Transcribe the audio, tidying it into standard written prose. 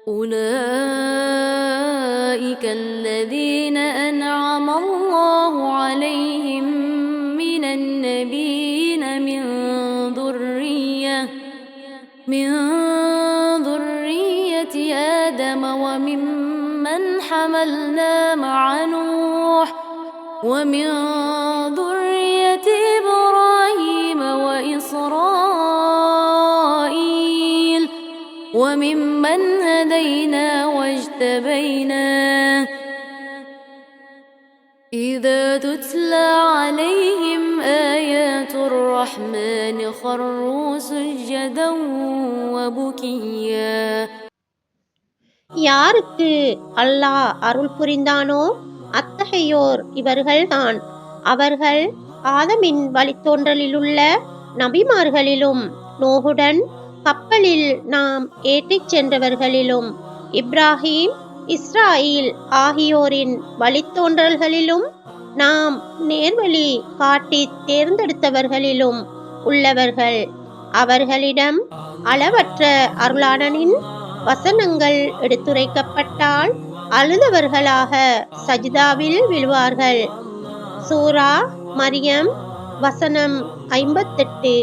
أولئك الذين أنعم الله عليهم من النبيين من ذرية آدم وممن حملنا مع نوح ومن ذرية إبراهيم وإسرائيل وممن هدينا واجتبينا إذا تتلى عليهم آيات الرحمن خروا سجدا وبكيا. யாருக்கு அல்லாஹ் அருள் புரிந்தானோ அத்தகையோர் இவர்கள்தான். அவர்கள் ஆதமின் வழித்தோன்றலிலுள்ள நபிமார்களிலும் நோகுடன் கப்பலில் நாம் ஏற்றிச் சென்றவர்களிலும் இப்ராஹீம் இஸ்ராயில் ஆகியோரின் வழித்தோன்றல்களிலும் நாம் நேர்வழி காட்டி தேர்ந்தெடுத்தவர்களிலும் உள்ளவர்கள். அவர்களிடம் அளவற்ற அருளாளனின் வசனங்கள் எடுத்துரைக்கப்பட்டால் அழுதவர்களாக சஜிதாவில் விழுவார்கள். சூரா மரியம் வசனம் 58.